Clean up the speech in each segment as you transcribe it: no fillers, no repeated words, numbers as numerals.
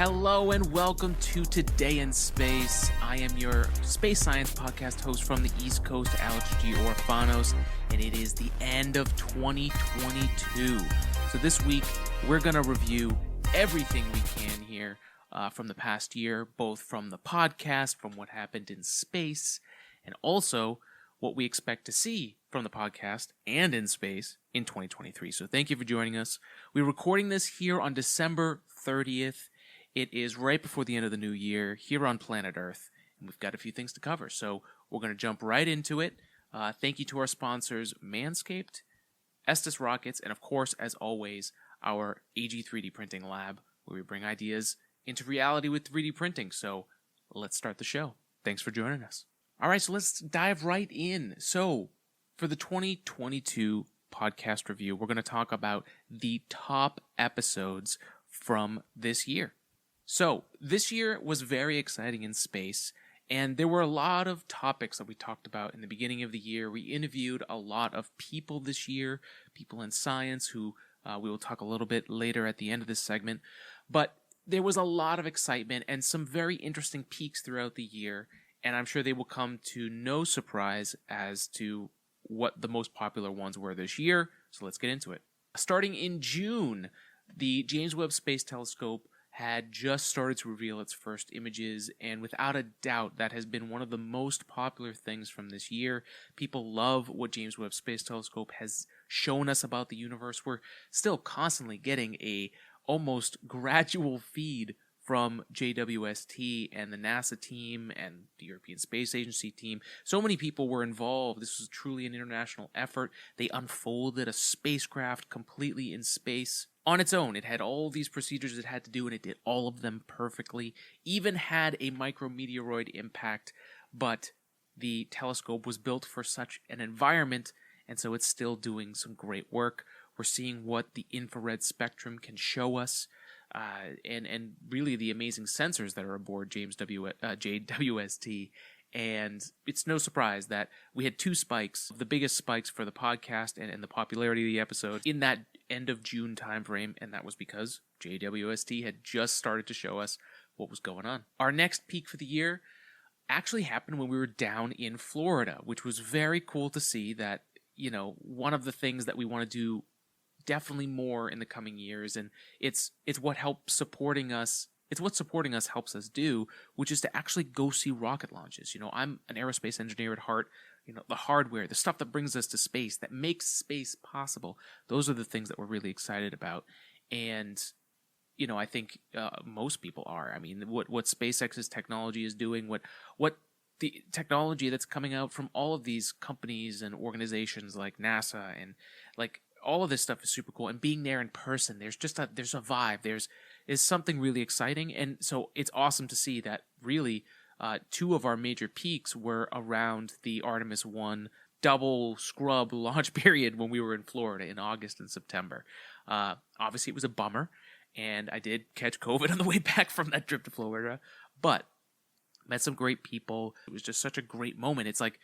Hello and welcome to Today in Space. I am your space science podcast host from the East Coast, Alex G. Orphanos, and it is the end of 2022. So this week, we're going to review everything we can here from the past year, both from the podcast, from what happened in space, and also what we expect to see from the podcast and in space in 2023. So thank you for joining us. We're recording this here on December 30th. It is right before the end of the new year here on planet Earth, and we've got a few things to cover. So we're going to jump right into it. Thank you to our sponsors, Manscaped, Estes Rockets, and of course, as always, our AG 3D printing lab, where we bring ideas into reality with 3D printing. So let's start the show. Thanks for joining us. All right, so let's dive right in. So for the 2022 podcast review, we're going to talk about the top episodes from this year. So this year was very exciting in space, and there were a lot of topics that we talked about in the beginning of the year. We interviewed a lot of people this year, people in science who we will talk a little bit later at the end of this segment. But there was a lot of excitement and some very interesting peaks throughout the year, and I'm sure they will come to no surprise as to what the most popular ones were this year. So let's get into it. Starting in June, the James Webb Space Telescope had just started to reveal its first images, and without a doubt, that has been one of the most popular things from this year. People love what James Webb Space Telescope has shown us about the universe. We're still constantly getting a almost gradual feed from JWST and the NASA team and the European Space Agency team. So many people were involved. This was truly an international effort. They unfolded a spacecraft completely in space on its own. It had all these procedures it had to do, and it did all of them perfectly. Even had a micrometeoroid impact, but the telescope was built for such an environment, and so it's still doing some great work. We're seeing what the infrared spectrum can show us. And really the amazing sensors that are aboard JWST. And it's no surprise that we had two spikes, the biggest spikes for the podcast and the popularity of the episode in that end of June timeframe, and that was because JWST had just started to show us what was going on. Our next peak for the year actually happened when we were down in Florida, which was very cool to see that, you know, one of the things that we want to do definitely more in the coming years, and it's what helps supporting us. It's what supporting us helps us do, which is to actually go see rocket launches. You know, I'm an aerospace engineer at heart. You know, the hardware, the stuff that brings us to space, that makes space possible. Those are the things that we're really excited about, and you know, I think most people are. I mean, what SpaceX's technology is doing, what the technology that's coming out from all of these companies and organizations like NASA and like. All of this stuff is super cool, and being there in person, there's a vibe. There's something really exciting, and so it's awesome to see that really two of our major peaks were around the Artemis 1 double scrub launch period when we were in Florida in August and September. Obviously, it was a bummer, and I did catch COVID on the way back from that trip to Florida, but met some great people. It was just such a great moment. It's like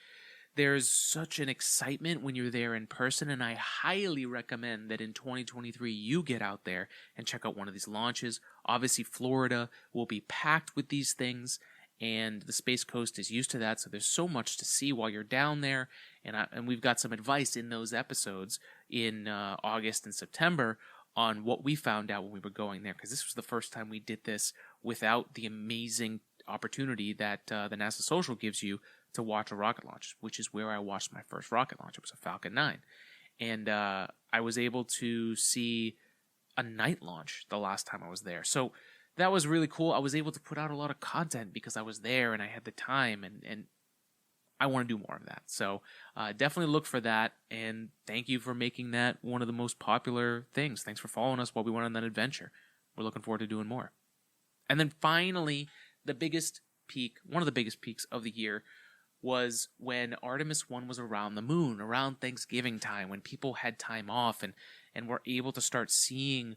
there's such an excitement when you're there in person, and I highly recommend that in 2023 you get out there and check out one of these launches. Obviously, Florida will be packed with these things, and the Space Coast is used to that, so there's so much to see while you're down there, and we've got some advice in those episodes in August and September on what we found out when we were going there, because this was the first time we did this without the amazing opportunity that the NASA Social gives you to watch a rocket launch, which is where I watched my first rocket launch. It was a Falcon 9. And I was able to see a night launch the last time I was there. So that was really cool. I was able to put out a lot of content because I was there and I had the time, and I want to do more of that. So definitely look for that, and thank you for making that one of the most popular things. Thanks for following us while we went on that adventure. We're looking forward to doing more. And then finally, one of the biggest peaks of the year was when Artemis 1 was around the moon, around Thanksgiving time, when people had time off and were able to start seeing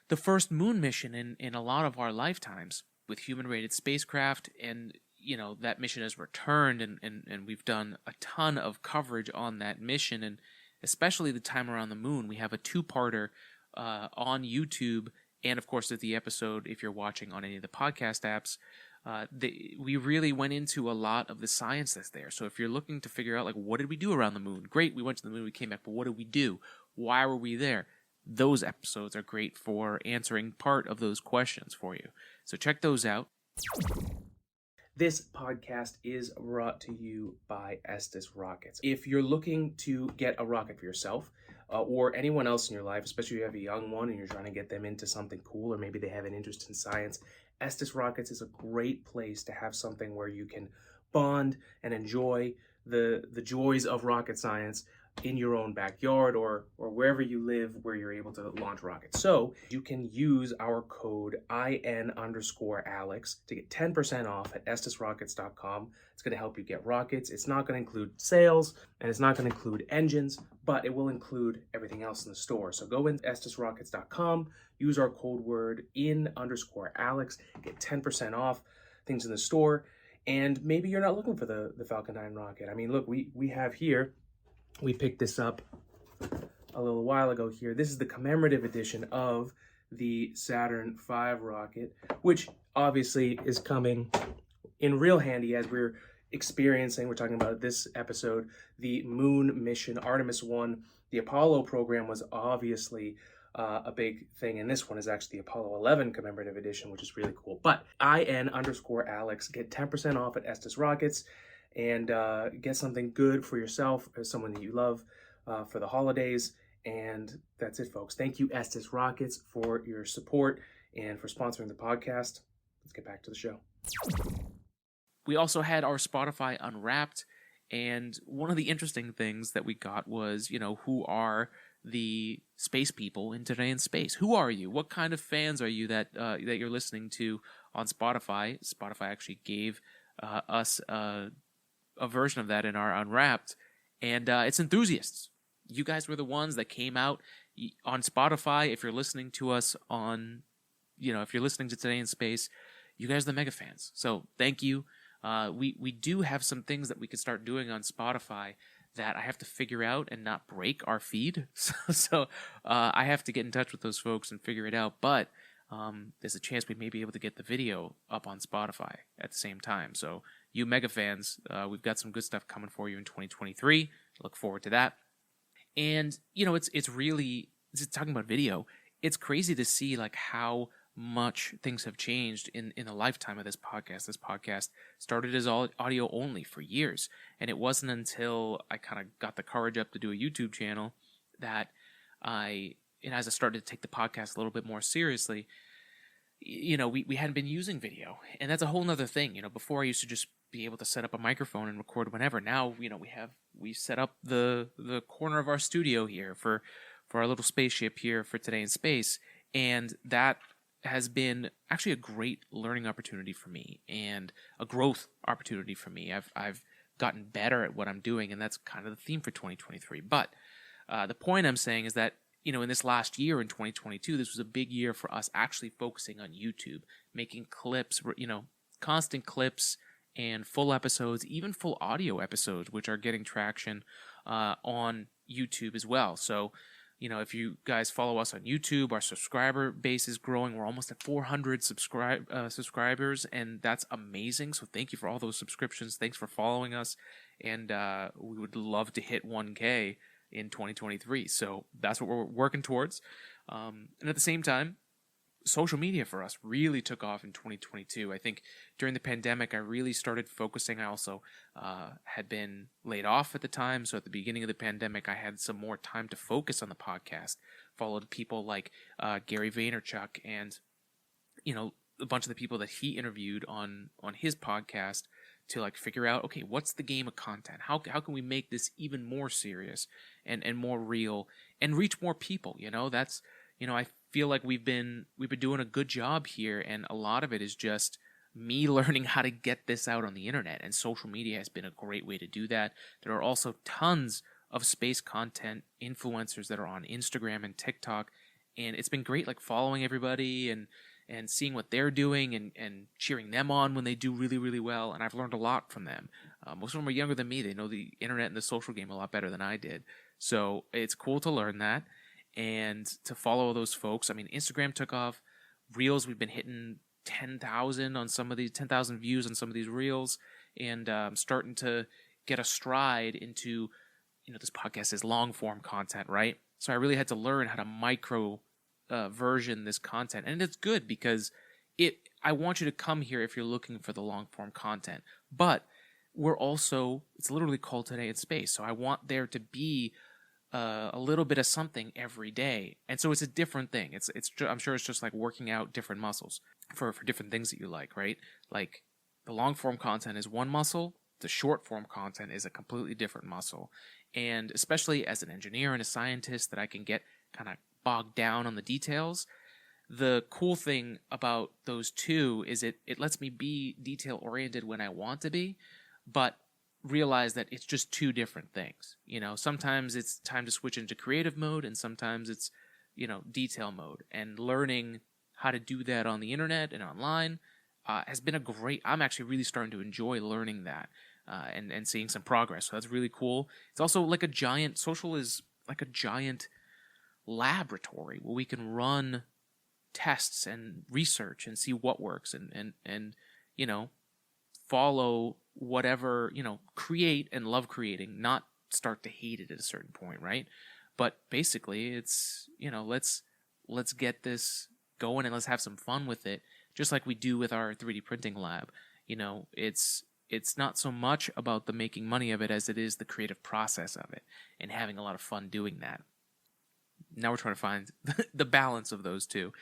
the first moon mission in a lot of our lifetimes with human-rated spacecraft. And, you know, that mission has returned, and we've done a ton of coverage on that mission, and especially the time around the moon. We have a two-parter on YouTube And of course, the episode, if you're watching on any of the podcast apps, we really went into a lot of the science that's there. So if you're looking to figure out, like, what did we do around the moon? Great, we went to the moon, we came back, but what did we do? Why were we there? Those episodes are great for answering part of those questions for you. So check those out. This podcast is brought to you by Estes Rockets. If you're looking to get a rocket for yourself, or anyone else in your life, especially if you have a young one and you're trying to get them into something cool, or maybe they have an interest in science, Estes Rockets is a great place to have something where you can bond and enjoy the joys of rocket science in your own backyard or wherever you live where you're able to launch rockets. So you can use our code IN_Alex to get 10% off at EstesRockets.com. It's going to help you get rockets. It's not going to include sales and it's not going to include engines, but it will include everything else in the store. So go into EstesRockets.com, use our code word IN_Alex, get 10% off things in the store. And maybe you're not looking for the Falcon 9 rocket. I mean, look, we have here, we picked this up a little while ago here. This is the commemorative edition of the Saturn V rocket, which obviously is coming in real handy as we're talking about this episode, the moon mission, Artemis 1. The Apollo program was obviously a big thing, and this one is actually the Apollo 11 commemorative edition, which is really cool. But IN_Alex, get 10% off at Estes Rockets, and get something good for yourself or someone that you love for the holidays. And that's it, folks. Thank you, Estes Rockets, for your support and for sponsoring the podcast. Let's get back to the show. We also had our Spotify Unwrapped, and one of the interesting things that we got was, who are the space people in Today in Space? Who are you? What kind of fans are you that you're listening to on Spotify? Spotify actually gave us a version of that in our Unwrapped, and it's enthusiasts. You guys were the ones that came out on Spotify. If you're listening to us on, if you're listening to Today in Space, you guys are the mega fans. So thank you. We do have some things that we could start doing on Spotify that I have to figure out and not break our feed. So I have to get in touch with those folks and figure it out. But there's a chance we may be able to get the video up on Spotify at the same time. So you mega fans, we've got some good stuff coming for you in 2023. Look forward to that. And, it's really, talking about video, it's crazy to see like how much things have changed in the lifetime of this podcast. This podcast started as audio only for years. And it wasn't until I kind of got the courage up to do a YouTube channel that as I started to take the podcast a little bit more seriously, we hadn't been using video. And that's a whole nother thing. Before I used to just be able to set up a microphone and record whenever. Now, we set up the corner of our studio here for our little spaceship here for Today in Space. And that has been actually a great learning opportunity for me and a growth opportunity for me. I've gotten better at what I'm doing, and that's kind of the theme for 2023. But the point I'm saying is that, in this last year, in 2022, this was a big year for us actually focusing on YouTube, making clips, constant clips and full episodes, even full audio episodes, which are getting traction on YouTube as well. So, if you guys follow us on YouTube, our subscriber base is growing. We're almost at 400 subscribers, and that's amazing. So thank you for all those subscriptions. Thanks for following us, and we would love to hit 1K in 2023. So that's what we're working towards. And at the same time, social media for us really took off in 2022. I think during the pandemic, I really started focusing. I also had been laid off at the time. So at the beginning of the pandemic, I had some more time to focus on the podcast, followed people like Gary Vaynerchuk and, a bunch of the people that he interviewed on his podcast to like figure out, okay, what's the game of content? How can we make this even more serious and more real and reach more people? That's, I feel like we've been doing a good job here, and a lot of it is just me learning how to get this out on the internet, and social media has been a great way to do that. There are also tons of space content influencers that are on Instagram and TikTok, and it's been great like following everybody and seeing what they're doing and cheering them on when they do really, really well, and I've learned a lot from them. Most of them are younger than me. They know the internet and the social game a lot better than I did, so it's cool to learn that and to follow those folks. I mean, Instagram took off. reels. We've been hitting 10,000 on some of these, 10,000 views on some of these reels, and starting to get a stride into, this podcast is long form content, right? So I really had to learn how to micro version this content, and it's good because I want you to come here if you're looking for the long form content, but it's literally called Today in Space, so I want there to be a little bit of something every day, and so it's a different thing. I'm sure it's just like working out different muscles for different things that you like, right? Like the long form content is one muscle, the short form content is a completely different muscle, and especially as an engineer and a scientist that I can get kind of bogged down on the details. The cool thing about those two is it lets me be detail oriented when I want to be, but realize that it's just two different things. Sometimes it's time to switch into creative mode, and sometimes it's, detail mode. And learning how to do that on the internet and online has been I'm actually really starting to enjoy learning that and seeing some progress. So that's really cool. It's also like social is like a giant laboratory where we can run tests and research and see what works and follow whatever, create and love creating, not start to hate it at a certain point, right? But basically it's, let's get this going and let's have some fun with it, just like we do with our 3D printing lab. It's not so much about the making money of it as it is the creative process of it and having a lot of fun doing that. Now we're trying to find the balance of those two,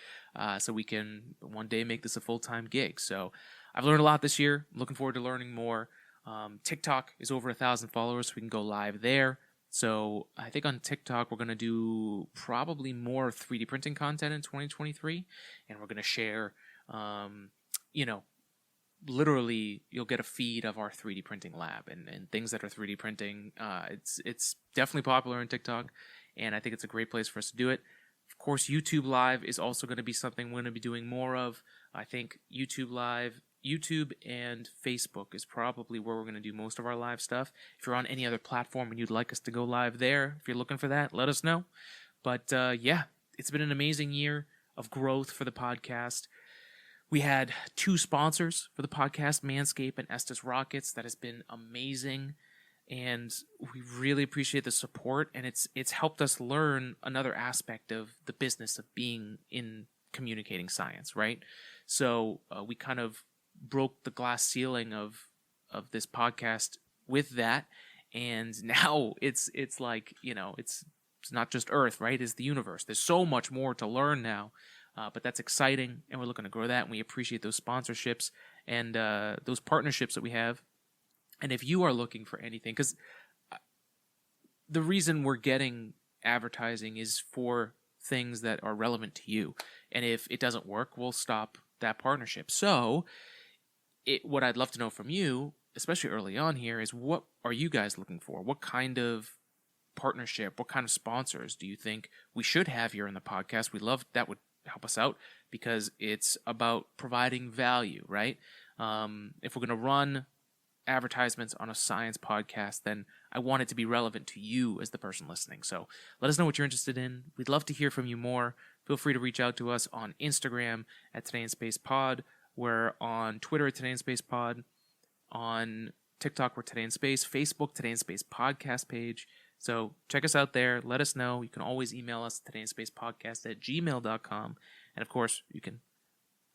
so we can one day make this a full-time gig. So I've learned a lot this year. I'm looking forward to learning more. TikTok is over 1,000 followers, so we can go live there. So I think on TikTok we're going to do probably more 3D printing content in 2023, and we're going to share, literally you'll get a feed of our 3D printing lab and things that are 3D printing. It's definitely popular on TikTok, and I think it's a great place for us to do it. Of course, YouTube Live is also going to be something we're going to be doing more of. I think YouTube and Facebook is probably where we're going to do most of our live stuff. If you're on any other platform and you'd like us to go live there, if you're looking for that, let us know. But it's been an amazing year of growth for the podcast. We had 2 sponsors for the podcast, Manscaped and Estes Rockets. That has been amazing, and we really appreciate the support, and it's helped us learn another aspect of the business of being in communicating science, right? So we kind of broke the glass ceiling of this podcast with that, and now it's like, it's not just Earth, right? It's the universe. There's so much more to learn now, but that's exciting, and we're looking to grow that, and we appreciate those sponsorships and those partnerships that we have. And if you are looking for anything, because the reason we're getting advertising is for things that are relevant to you. And if it doesn't work, we'll stop that partnership. So what I'd love to know from you, especially early on here, is what are you guys looking for? What kind of partnership, what kind of sponsors do you think we should have here in the podcast? That would help us out because it's about providing value, right? If we're going to run advertisements on a science podcast, then I want it to be relevant to you as the person listening. So let us know what you're interested in. We'd love to hear from you more. Feel free to reach out to us on Instagram at Today in Space Pod. We're on Twitter at Today in Space Pod. On TikTok, we're Today in Space. Facebook, Today in Space Podcast page. So check us out there. Let us know. You can always email us at todayinspacepodcast@gmail.com. And of course, you can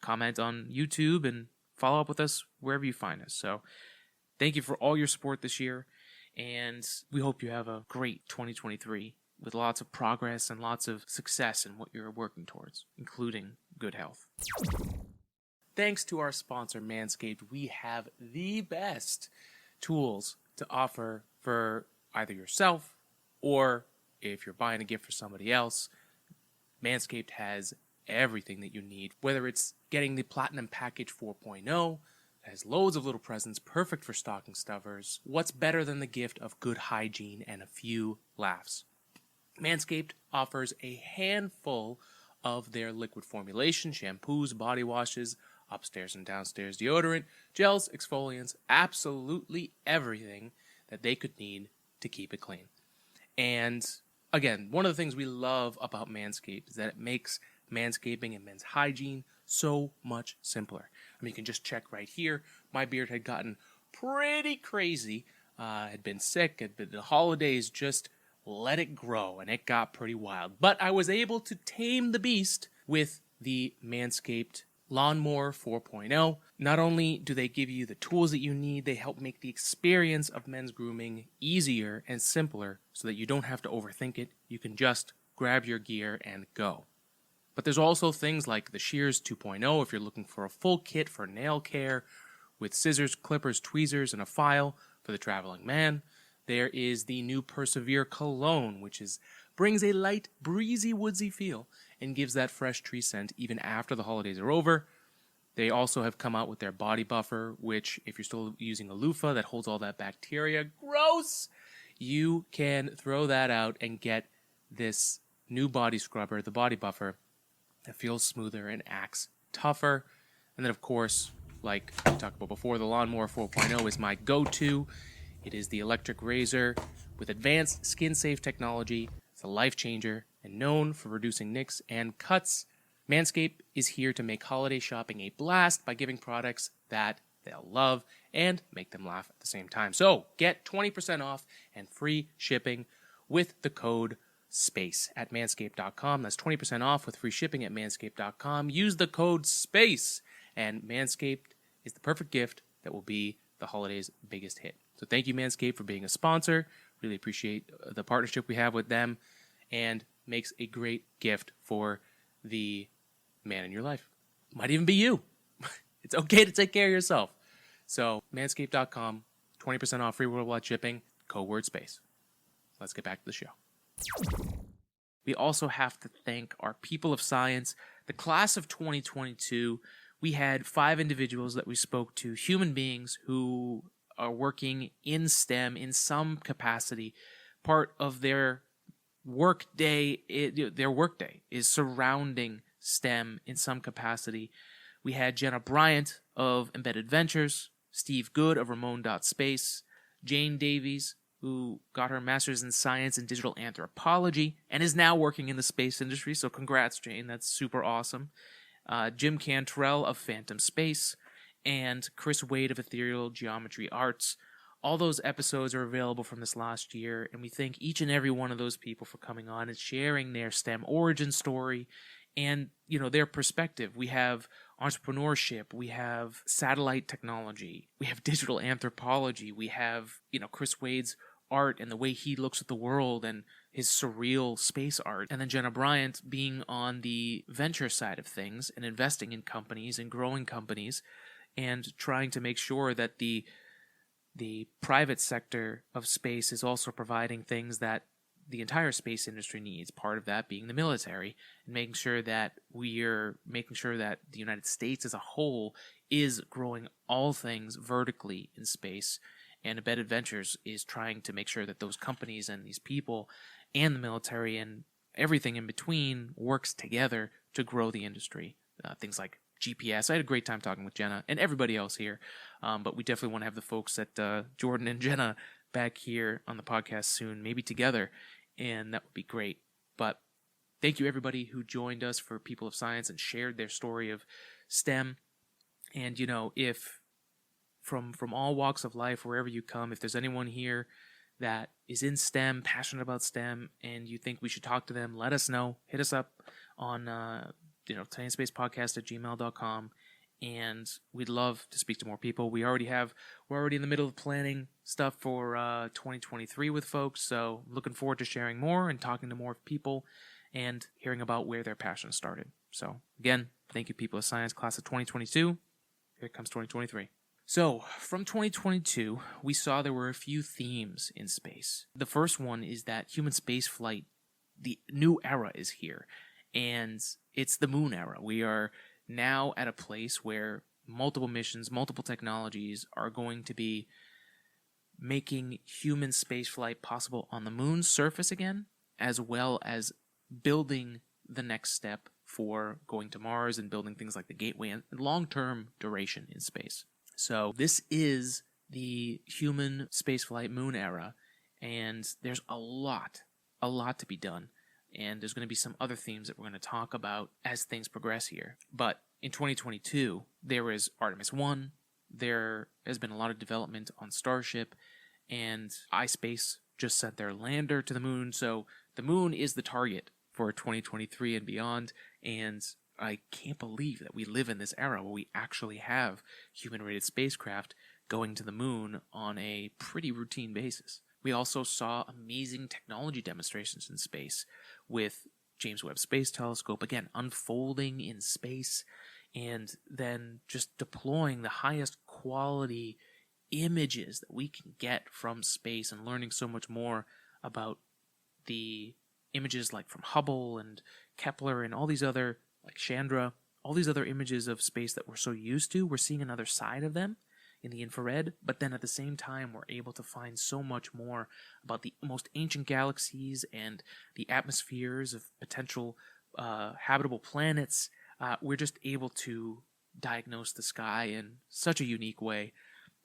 comment on YouTube and follow up with us wherever you find us. So thank you for all your support this year, and we hope you have a great 2023 with lots of progress and lots of success in what you're working towards, including good health. Thanks to our sponsor, Manscaped, we have the best tools to offer for either yourself or if you're buying a gift for somebody else. Manscaped has everything that you need, whether it's getting the Platinum Package 4.0, has loads of little presents, perfect for stocking stuffers. What's better than the gift of good hygiene and a few laughs? Manscaped offers a handful of their liquid formulation, shampoos, body washes, upstairs and downstairs deodorant, gels, exfoliants, absolutely everything that they could need to keep it clean. And again, one of the things we love about Manscaped is that it makes manscaping and men's hygiene so much simpler. I mean, you can just check right here. My beard had gotten pretty crazy. Had been sick, had been the holidays, just let it grow, and it got pretty wild. But I was able to tame the beast with the Manscaped Lawnmower 4.0. Not only do they give you the tools that you need, they help make the experience of men's grooming easier and simpler so that you don't have to overthink it. You can just grab your gear and go. But there's also things like the Shears 2.0 if you're looking for a full kit for nail care with scissors, clippers, tweezers, and a file for the traveling man. There is the new Persevere Cologne, which brings a light, breezy, woodsy feel and gives that fresh tree scent even after the holidays are over. They also have come out with their body buffer, which if you're still using a loofah that holds all that bacteria, gross, you can throw that out and get this new body scrubber, the body buffer, that feels smoother and acts tougher. And then, of course, like we talked about before, the Lawnmower 4.0 is my go-to. It is the electric razor with advanced skin-safe technology. It's a life changer and known for reducing nicks and cuts. Manscaped is here to make holiday shopping a blast by giving products that they'll love and make them laugh at the same time. So get 20% off and free shipping with the code SPACE at manscaped.com. That's 20% off with free shipping at manscaped.com. Use the code SPACE, and Manscaped is the perfect gift that will be the holidays' biggest hit. So thank you, Manscaped, for being a sponsor. Really appreciate the partnership we have with them, and makes a great gift for the man in your life. Might even be you. It's okay to take care of yourself. So manscaped.com, 20% off free worldwide shipping, code word SPACE. Let's get back to the show. We also have to thank our people of science. The class of 2022, we had 5 individuals that we spoke to, human beings who are working in STEM in some capacity. Part of their workday is surrounding STEM in some capacity. We had Jenna Bryant of Embedded Ventures, Steve Good of Ramon.Space, Jane Davies, who got her master's in science and digital anthropology and is now working in the space industry. So congrats, Jane. That's super awesome. Jim Cantrell of Phantom Space, and Chris Wade of Ethereal Geometry Arts. All those episodes are available from this last year, and we thank each and every one of those people for coming on and sharing their STEM origin story and, their perspective. We have entrepreneurship, we have satellite technology, we have digital anthropology, we have, Chris Wade's art and the way he looks at the world and his surreal space art. And then Jenna Bryant being on the venture side of things and investing in companies and growing companies and trying to make sure that the private sector of space is also providing things that the entire space industry needs, part of that being the military, and making sure that the United States as a whole is growing all things vertically in space. And Embedded Ventures is trying to make sure that those companies and these people and the military and everything in between works together to grow the industry. Things like GPS. I had a great time talking with Jenna and everybody else here, but we definitely want to have the folks at Jordan and Jenna back here on the podcast soon, maybe together, and that would be great. But thank you everybody who joined us for People of Science and shared their story of STEM. And if from all walks of life, wherever you come, if there's anyone here that is in STEM, passionate about STEM, and you think we should talk to them, let us know. Hit us up on tinyspacepodcast@gmail.com, and we'd love to speak to more people. We're already in the middle of planning stuff for 2023 with folks, so looking forward to sharing more and talking to more people and hearing about where their passion started. So again, thank you, People of Science, class of 2022. Here comes 2023. So, from 2022, we saw there were a few themes in space. The first one is that human spaceflight, the new era is here, and it's the moon era. We are now at a place where multiple missions, multiple technologies are going to be making human spaceflight possible on the moon's surface again, as well as building the next step for going to Mars and building things like the Gateway and long-term duration in space. So this is the human spaceflight moon era, and there's a lot to be done. And there's going to be some other themes that we're going to talk about as things progress here. But in 2022, there was Artemis 1, there has been a lot of development on Starship, and iSpace just sent their lander to the moon, so the moon is the target for 2023 and beyond, and I can't believe that we live in this era where we actually have human-rated spacecraft going to the moon on a pretty routine basis. We also saw amazing technology demonstrations in space with James Webb Space Telescope, again, unfolding in space, and then just deploying the highest quality images that we can get from space and learning so much more about the images like from Hubble and Kepler and all these other, like Chandra, all these other images of space that we're so used to. We're seeing another side of them in the infrared, but then at the same time, we're able to find so much more about the most ancient galaxies and the atmospheres of potential habitable planets. We're just able to diagnose the sky in such a unique way.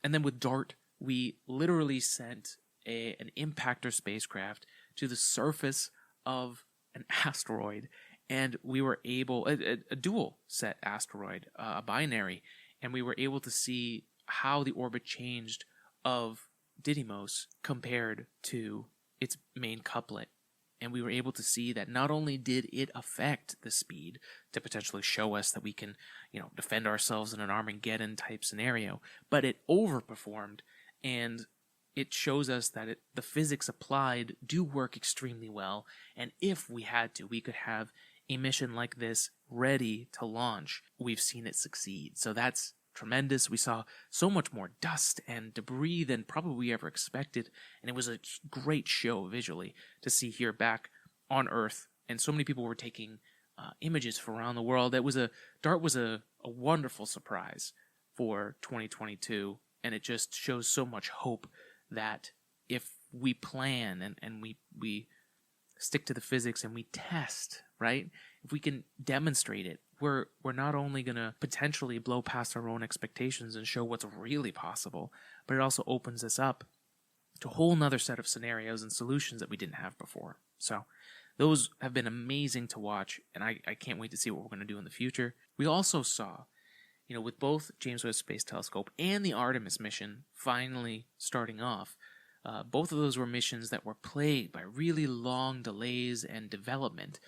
And then with DART, we literally sent an impactor spacecraft to the surface of an asteroid, and we were able, a dual set asteroid, a binary, and we were able to see how the orbit changed of Didymos compared to its main couplet. And we were able to see that not only did it affect the speed to potentially show us that we can, defend ourselves in an Armageddon type scenario, but it overperformed, and it shows us that the physics applied do work extremely well. And if we had to, we could have a mission like this ready to launch. We've seen it succeed. So that's tremendous. We saw so much more dust and debris than probably we ever expected, and it was a great show visually to see here back on Earth. And so many people were taking images from around the world. DART was a wonderful surprise for 2022, and it just shows so much hope that if we plan and we stick to the physics and we test, right? If we can demonstrate it, we're not only going to potentially blow past our own expectations and show what's really possible, but it also opens us up to a whole nother set of scenarios and solutions that we didn't have before. So those have been amazing to watch, and I can't wait to see what we're going to do in the future. We also saw, with both James Webb Space Telescope and the Artemis mission finally starting off, both of those were missions that were plagued by really long delays and development,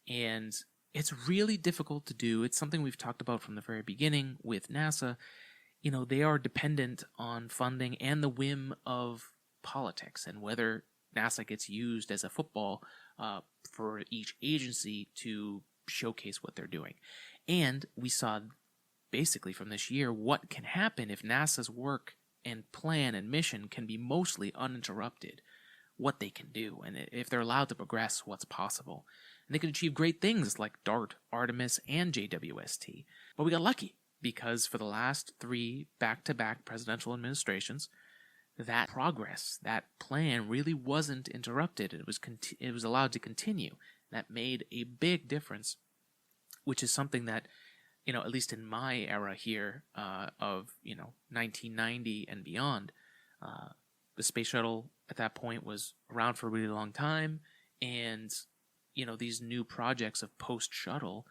and it's really difficult to do. It's something we've talked about from the very beginning with NASA. They are dependent on funding and the whim of politics and whether NASA gets used as a football for each agency to showcase what they're doing. And we saw basically from this year what can happen if NASA's work and plan and mission can be mostly uninterrupted, what they can do, and if they're allowed to progress, what's possible. And they can achieve great things like DART, Artemis, and JWST. But we got lucky, because for the last 3 back-to-back presidential administrations, that progress, that plan really wasn't interrupted. It was allowed to continue. That made a big difference, which is something that, at least in my era here of 1990 and beyond, the space shuttle at that point was around for a really long time, and these new projects of post-shuttle,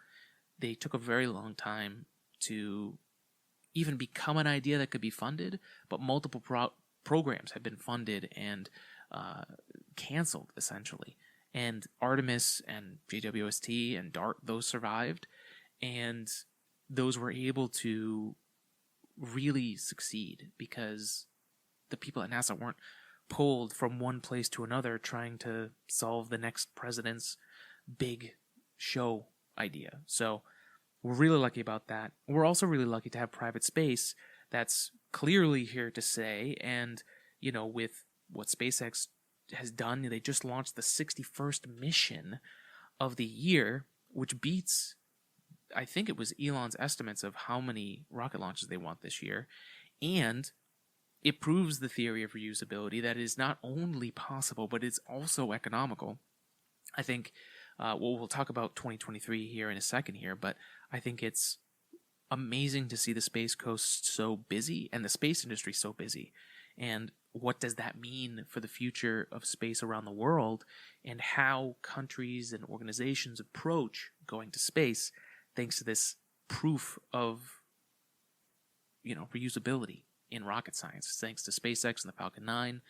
they took a very long time to even become an idea that could be funded, but multiple programs have been funded and canceled, essentially. And Artemis and JWST and DART, those survived, and those were able to really succeed because the people at NASA weren't pulled from one place to another trying to solve the next president's big show idea. So we're really lucky about that. We're also really lucky to have private space that's clearly here to stay. And, with what SpaceX has done, they just launched the 61st mission of the year, which beats, I think it was Elon's estimates of how many rocket launches they want this year. And it proves the theory of reusability, that it is not only possible, but it's also economical. I think, we'll talk about 2023 here in a second here, but I think it's amazing to see the Space Coast so busy and the space industry so busy. And what does that mean for the future of space around the world and how countries and organizations approach going to space thanks to this proof of, reusability in rocket science, thanks to SpaceX and the Falcon 9,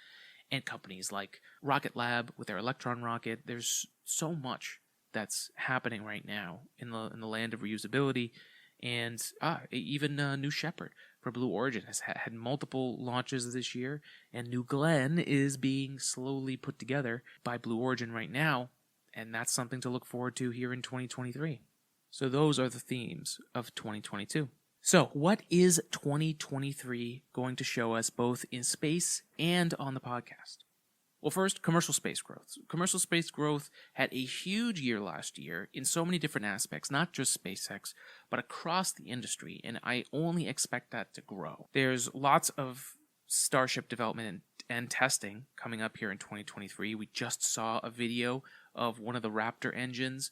and companies like Rocket Lab with their Electron rocket. There's so much that's happening right now in the land of reusability, and even New Shepard for Blue Origin has had multiple launches this year, and New Glenn is being slowly put together by Blue Origin right now, and that's something to look forward to here in 2023. So those are the themes of 2022. So what is 2023 going to show us both in space and on the podcast? Well, first, commercial space growth. Commercial space growth had a huge year last year in so many different aspects, not just SpaceX, but across the industry, and I only expect that to grow. There's lots of Starship development and testing coming up here in 2023. We just saw a video of one of the Raptor engines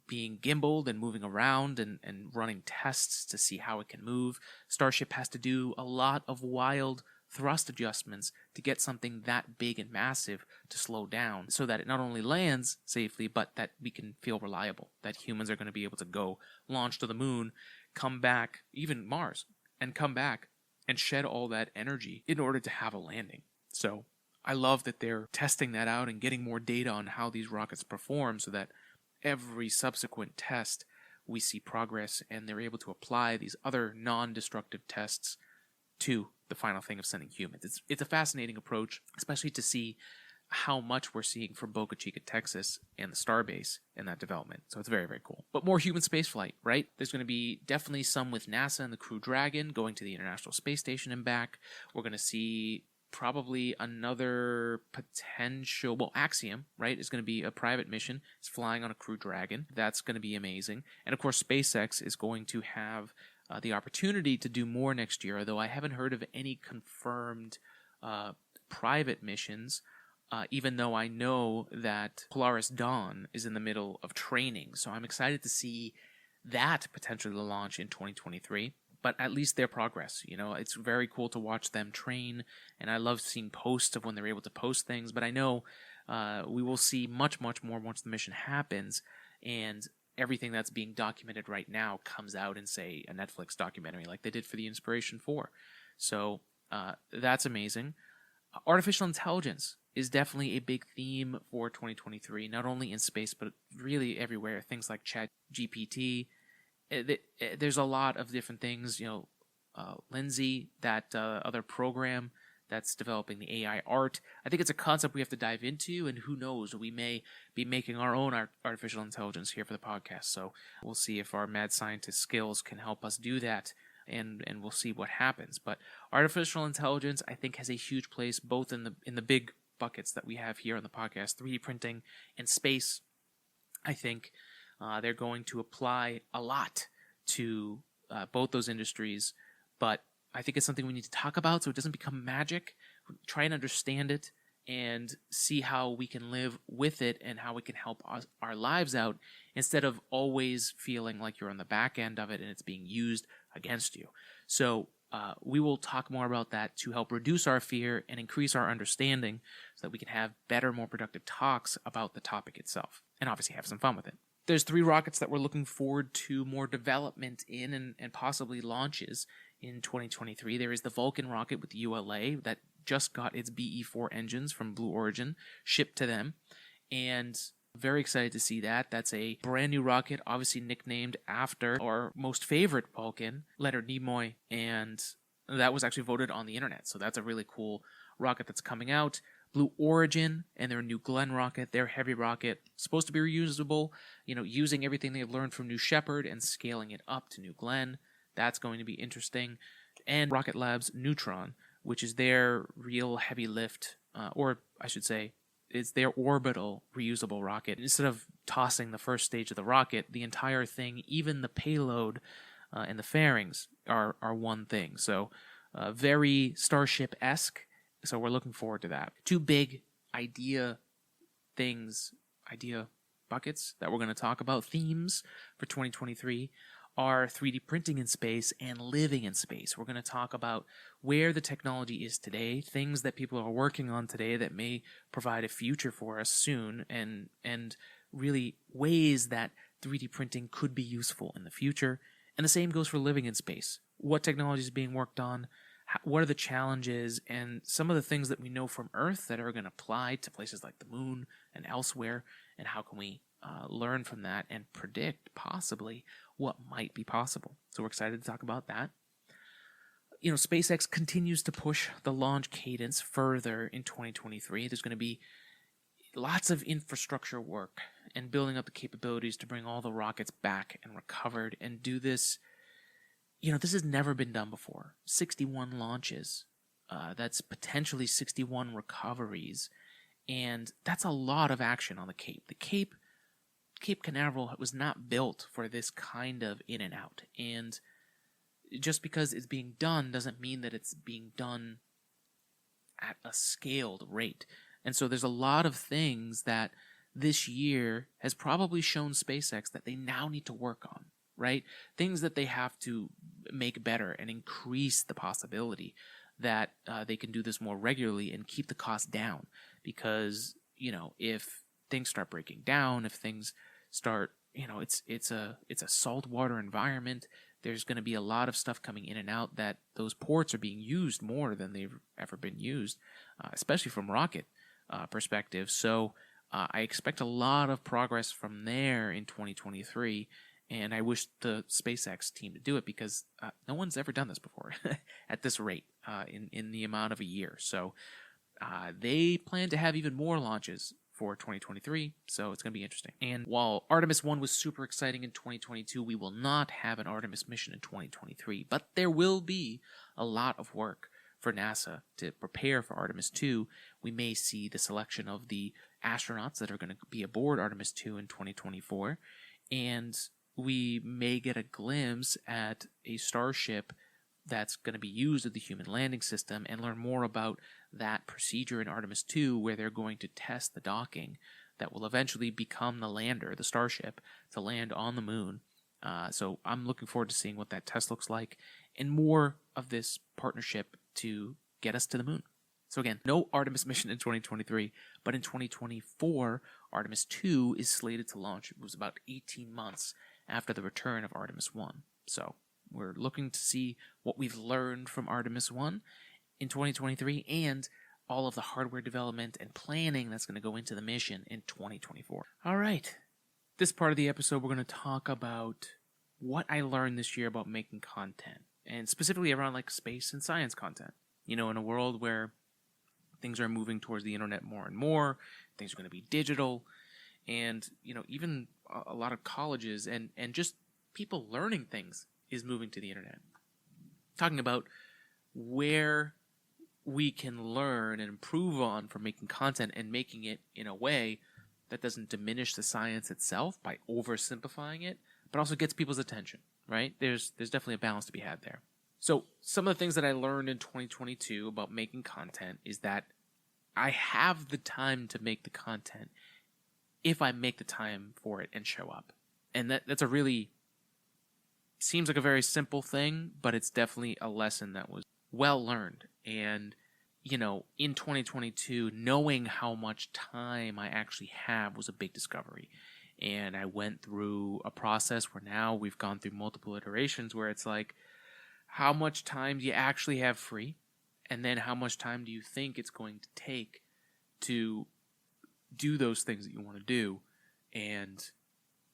being gimbaled and moving around and running tests to see how it can move. Starship has to do a lot of wild thrust adjustments to get something that big and massive to slow down so that it not only lands safely, but that we can feel reliable, that humans are going to be able to go launch to the moon, come back, even Mars, and come back and shed all that energy in order to have a landing. So I love that they're testing that out and getting more data on how these rockets perform so that every subsequent test we see progress, and they're able to apply these other non-destructive tests to the final thing of sending humans. It's a fascinating approach, especially to see how much we're seeing from Boca Chica, Texas, and the Starbase in that development. So it's very, very cool. But more human spaceflight, right? There's going to be definitely some with NASA and the Crew Dragon going to the International Space Station and back. We're going to see probably another potential, Axiom, right, is going to be a private mission. It's flying on a Crew Dragon. That's going to be amazing. And of course, SpaceX is going to have the opportunity to do more next year, although I haven't heard of any confirmed private missions, even though I know that Polaris Dawn is in the middle of training. So I'm excited to see that potentially launch in 2023. But at least their progress, it's very cool to watch them train, and I love seeing posts of when they're able to post things. But I know we will see much, much more once the mission happens, and everything that's being documented right now comes out in, say, a Netflix documentary like they did for the Inspiration 4. So that's amazing. Artificial intelligence is definitely a big theme for 2023, not only in space, but really everywhere. Things like ChatGPT. There's a lot of different things, Lindsay, that other program that's developing the AI art. I think it's a concept we have to dive into, and who knows, we may be making our own artificial intelligence here for the podcast. So we'll see if our mad scientist skills can help us do that, and we'll see what happens. But artificial intelligence, I think, has a huge place both in the big buckets that we have here on the podcast, 3D printing and space. I think they're going to apply a lot to both those industries, but I think it's something we need to talk about so it doesn't become magic. Try and understand it and see how we can live with it and how we can help our lives out instead of always feeling like you're on the back end of it and it's being used against you. So we will talk more about that to help reduce our fear and increase our understanding so that we can have better, more productive talks about the topic itself and obviously have some fun with it. There's 3 rockets that we're looking forward to more development in and possibly launches in 2023. There is the Vulcan rocket with the ULA that just got its BE-4 engines from Blue Origin shipped to them, and very excited to see that. That's a brand new rocket, obviously nicknamed after our most favorite Vulcan, Leonard Nimoy, and that was actually voted on the internet, so that's a really cool rocket that's coming out. Blue Origin and their New Glenn rocket, their heavy rocket, supposed to be reusable, using everything they've learned from New Shepard and scaling it up to New Glenn. That's going to be interesting. And Rocket Lab's Neutron, which is their real heavy lift, or I should say, it's their orbital reusable rocket. Instead of tossing the first stage of the rocket, the entire thing, even the payload and the fairings are one thing. So very Starship-esque. So we're looking forward to that. 2 big idea buckets that we're going to talk about, themes for 2023, are 3D printing in space and living in space. We're going to talk about where the technology is today, things that people are working on today that may provide a future for us soon, and really ways that 3D printing could be useful in the future. And the same goes for living in space. What technology is being worked on? What are the challenges? And some of the things that we know from Earth that are going to apply to places like the moon and elsewhere. And how can we learn from that and predict possibly what might be possible? So we're excited to talk about that. SpaceX continues to push the launch cadence further in 2023. There's going to be lots of infrastructure work and building up the capabilities to bring all the rockets back and recovered and do this. This has never been done before. 61 launches. That's potentially 61 recoveries. And that's a lot of action on the Cape. The Cape Canaveral was not built for this kind of in and out. And just because it's being done doesn't mean that it's being done at a scaled rate. And so there's a lot of things that this year has probably shown SpaceX that they now need to work on, right? Things that they have to make better and increase the possibility that they can do this more regularly and keep the cost down. Because, if things start breaking down, if things start, it's a saltwater environment, there's going to be a lot of stuff coming in and out that those ports are being used more than they've ever been used, especially from rocket perspective. So I expect a lot of progress from there in 2023, and I wish the SpaceX team to do it because no one's ever done this before at this rate in the amount of a year. So they plan to have even more launches for 2023, so it's going to be interesting. And while Artemis 1 was super exciting in 2022, we will not have an Artemis mission in 2023, but there will be a lot of work for NASA to prepare for Artemis 2. We may see the selection of the astronauts that are going to be aboard Artemis 2 in 2024, and we may get a glimpse at a Starship that's going to be used at the human landing system and learn more about that procedure in Artemis 2 where they're going to test the docking that will eventually become the lander, the Starship, to land on the moon. So I'm looking forward to seeing what that test looks like and more of this partnership to get us to the moon. So again, no Artemis mission in 2023, but in 2024, Artemis 2 is slated to launch. It was about 18 months after the return of Artemis 1. So we're looking to see what we've learned from Artemis 1 in 2023 and all of the hardware development and planning that's going to go into the mission in 2024. All right. This part of the episode, we're going to talk about what I learned this year about making content, and specifically around like space and science content. In a world where things are moving towards the internet more and more, things are going to be digital, and even a lot of colleges and just people learning things is moving to the internet. Talking about where we can learn and improve on for making content and making it in a way that doesn't diminish the science itself by oversimplifying it, but also gets people's attention, right? There's definitely a balance to be had there. So some of the things that I learned in 2022 about making content is that I have the time to make the content if I make the time for it and show up. And that's a really, seems like a very simple thing, but it's definitely a lesson that was well learned. And, in 2022, knowing how much time I actually have was a big discovery. And I went through a process where now we've gone through multiple iterations where it's like, how much time do you actually have free? And then how much time do you think it's going to take to do those things that you want to do? And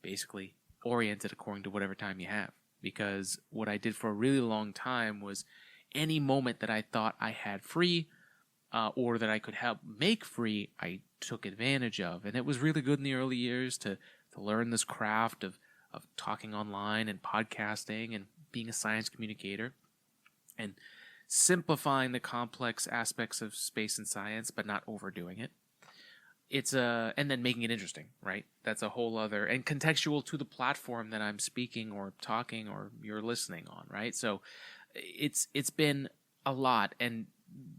basically orient it according to whatever time you have. Because what I did for a really long time was any moment that I thought I had free or that I could help make free, I took advantage of. And it was really good in the early years to learn this craft of talking online and podcasting and being a science communicator and simplifying the complex aspects of space and science, but not overdoing it. And then making it interesting, right? That's a whole other, and contextual to the platform that I'm speaking or talking or you're listening on, right? So it's been a lot, and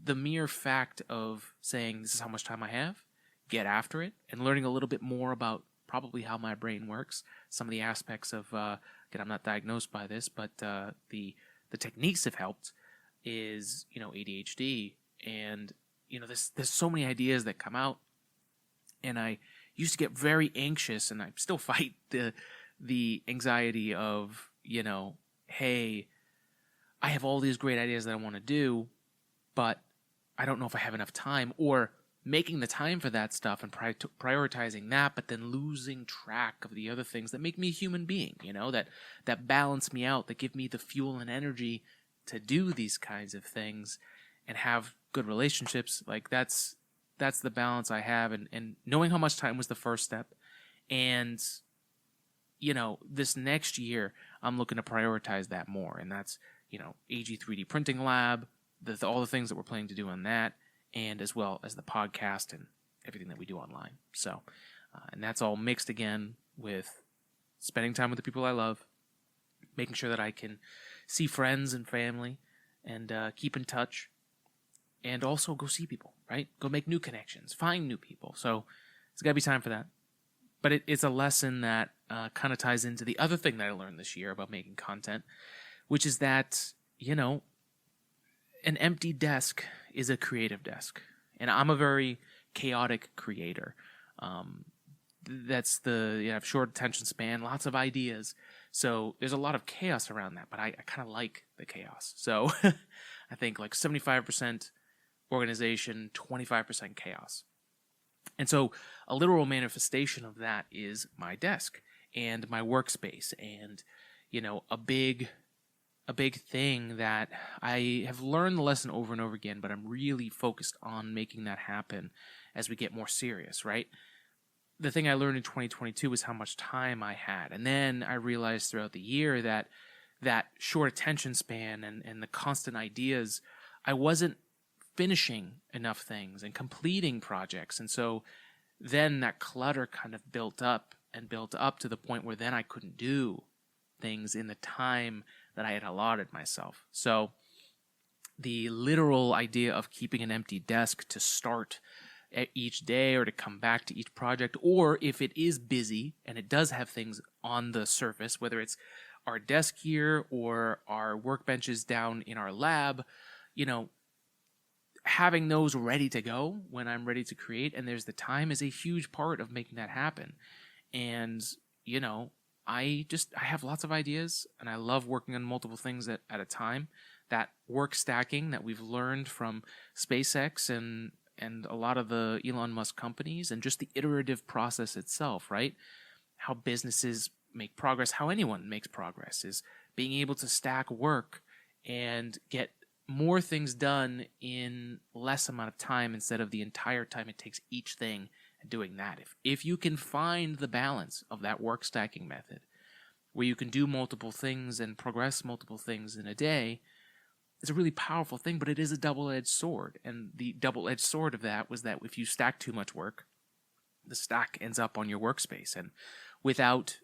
the mere fact of saying this is how much time I have, get after it, and learning a little bit more about probably how my brain works, some of the aspects of, again, I'm not diagnosed by this, but the techniques have helped is, ADHD, and, there's so many ideas that come out. And I used to get very anxious, and I still fight the anxiety of, hey, I have all these great ideas that I want to do, but I don't know if I have enough time, or making the time for that stuff and prioritizing that, but then losing track of the other things that make me a human being, that balance me out, that give me the fuel and energy to do these kinds of things and have good relationships. Like that's the balance I have, and knowing how much time was the first step. And this next year I'm looking to prioritize that more, and that's AG 3D printing lab, all the things that we're planning to do on that, and as well as the podcast and everything that we do online. So, and that's all mixed again with spending time with the people I love, making sure that I can see friends and family and keep in touch, and also go see people, right? Go make new connections, find new people. So it's got to be time for that. But it's a lesson that kind of ties into the other thing that I learned this year about making content, which is that, an empty desk is a creative desk. And I'm a very chaotic creator. That's you have short attention span, lots of ideas. So there's a lot of chaos around that, but I kind of like the chaos. So I think like 75% organization, 25% chaos. And so a literal manifestation of that is my desk and my workspace. And, a big thing that I have learned the lesson over and over again, but I'm really focused on making that happen as we get more serious, right? The thing I learned in 2022 was how much time I had. And then I realized throughout the year that short attention span and the constant ideas, I wasn't finishing enough things and completing projects. And so then that clutter kind of built up to the point where then I couldn't do things in the time that I had allotted myself. So the literal idea of keeping an empty desk to start at each day or to come back to each project, or if it is busy and it does have things on the surface, whether it's our desk here or our workbenches down in our lab, having those ready to go when I'm ready to create, and there's the time, is a huge part of making that happen. And, I have lots of ideas, and I love working on multiple things at a time. That work stacking that we've learned from SpaceX and a lot of the Elon Musk companies, and just the iterative process itself, right? How businesses make progress, how anyone makes progress, is being able to stack work and get more things done in less amount of time instead of the entire time it takes each thing and doing that. If you can find the balance of that work stacking method where you can do multiple things and progress multiple things in a day, it's a really powerful thing, but it is a double-edged sword. And the double-edged sword of that was that if you stack too much work, the stack ends up on your workspace. And without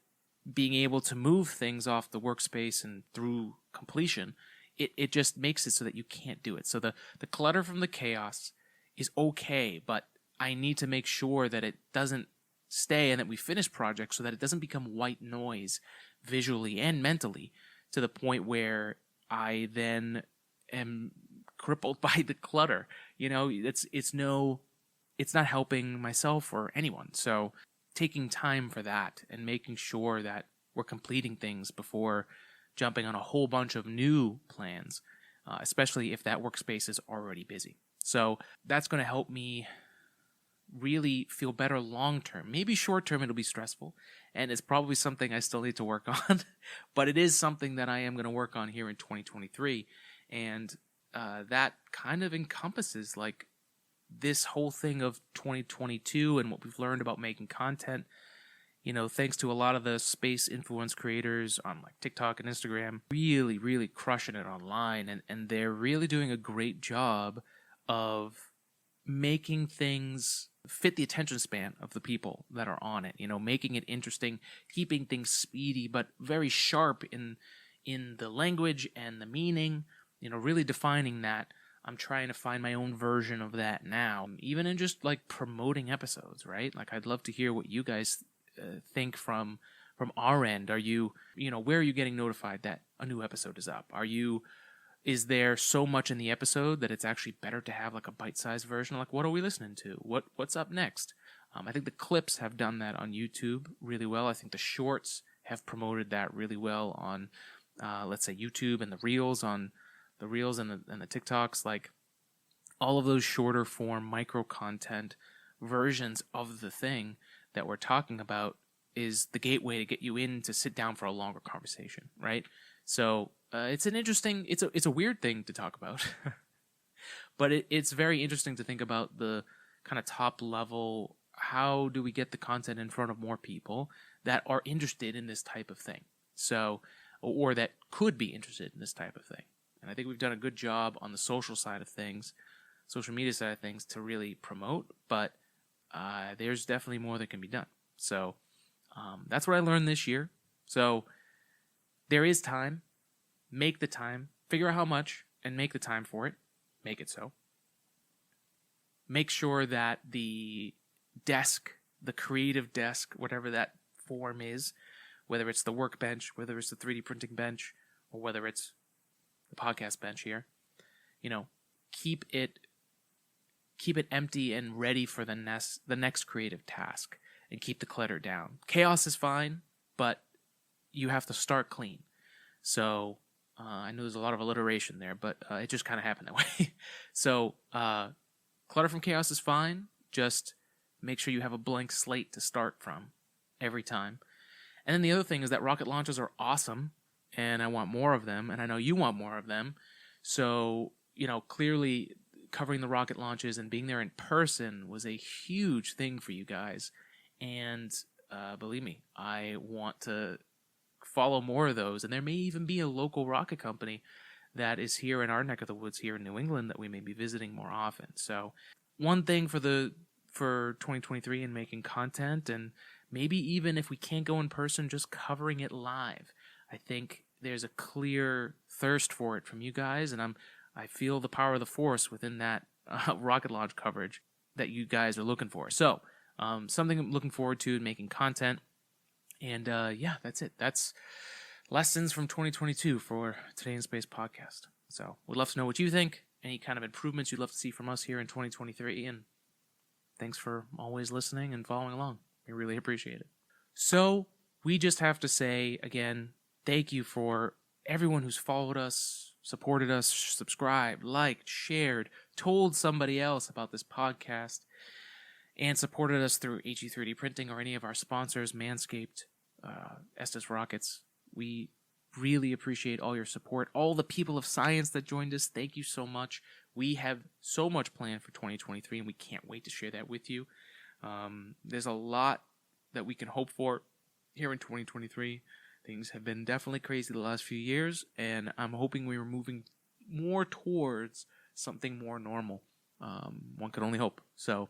being able to move things off the workspace and through completion, it just makes it so that you can't do it. So the clutter from the chaos is okay, but I need to make sure that it doesn't stay and that we finish projects so that it doesn't become white noise visually and mentally to the point where I then am crippled by the clutter. It's not helping myself or anyone. So taking time for that and making sure that we're completing things before jumping on a whole bunch of new plans, especially if that workspace is already busy. So that's going to help me really feel better long term. Maybe short term it'll be stressful, and it's probably something I still need to work on, but it is something that I am going to work on here in 2023, and that kind of encompasses like this whole thing of 2022 and what we've learned about making content. Thanks to a lot of the space influence creators on like TikTok and Instagram, really, really crushing it online, and they're really doing a great job of making things fit the attention span of the people that are on it, making it interesting, keeping things speedy, but very sharp in the language and the meaning, really defining that. I'm trying to find my own version of that now, even in just like promoting episodes, right? Like I'd love to hear what you guys think from our end. Are you, where are you getting notified that a new episode is up? Is there so much in the episode that it's actually better to have like a bite-sized version? Like, what are we listening to? What's up next? I think the clips have done that on YouTube really well. I think the shorts have promoted that really well on let's say YouTube and the Reels and the TikToks, like all of those shorter form micro content versions of the thing that we're talking about is the gateway to get you in to sit down for a longer conversation, right? So it's a weird thing to talk about, but it's very interesting to think about the kind of top level. How do we get the content in front of more people that are interested in this type of thing? So, or that could be interested in this type of thing. And I think we've done a good job on the social side of things, social media side of things, to really promote, but there's definitely more that can be done. So that's what I learned this year. So there is time. Make the time. Figure out how much and make the time for it. Make it so. Make sure that the desk, the creative desk, whatever that form is, whether it's the workbench, whether it's the 3D printing bench, or whether it's the podcast bench here, keep it empty and ready for the next creative task, and keep the clutter down. Chaos is fine, but you have to start clean. So I know there's a lot of alliteration there, but it just kind of happened that way. So clutter from chaos is fine. Just make sure you have a blank slate to start from every time. And then the other thing is that rocket launches are awesome, and I want more of them, and I know you want more of them. So, clearly covering the rocket launches and being there in person was a huge thing for you guys. And believe me, I want to follow more of those. And there may even be a local rocket company that is here in our neck of the woods here in New England that we may be visiting more often. So one thing for 2023 and making content, and maybe even if we can't go in person, just covering it live. I think there's a clear thirst for it from you guys, and I feel the power of the force within that rocket launch coverage that you guys are looking for. So something I'm looking forward to in making content. And that's it. That's lessons from 2022 for Today in Space podcast. So we'd love to know what you think, any kind of improvements you'd love to see from us here in 2023. And thanks for always listening and following along. We really appreciate it. So we just have to say, again, thank you for everyone who's followed us, supported us, subscribed, liked, shared, told somebody else about this podcast, and supported us through HE3D Printing or any of our sponsors, Manscaped, Estes Rockets. We really appreciate all your support. All the people of science that joined us, thank you so much. We have so much planned for 2023, and we can't wait to share that with you. There's a lot that we can hope for here in 2023. Things have been definitely crazy the last few years, and I'm hoping we are moving more towards something more normal. One could only hope. So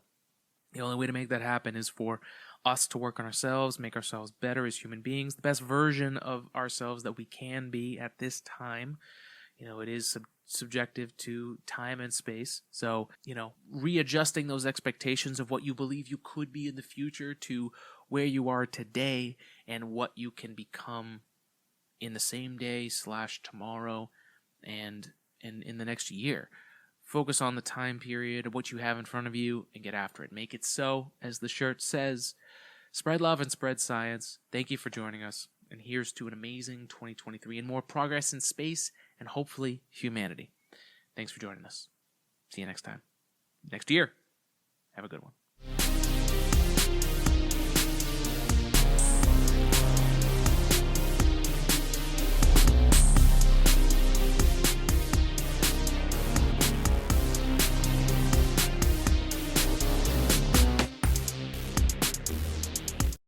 the only way to make that happen is for us to work on ourselves, make ourselves better as human beings, the best version of ourselves that we can be at this time. It is subjective to time and space. So, readjusting those expectations of what you believe you could be in the future to where you are today and what you can become in the same day / tomorrow and in the next year. Focus on the time period of what you have in front of you and get after it. Make it so, as the shirt says. Spread love and spread science. Thank you for joining us. And here's to an amazing 2023 and more progress in space and hopefully humanity. Thanks for joining us. See you next time. Next year. Have a good one.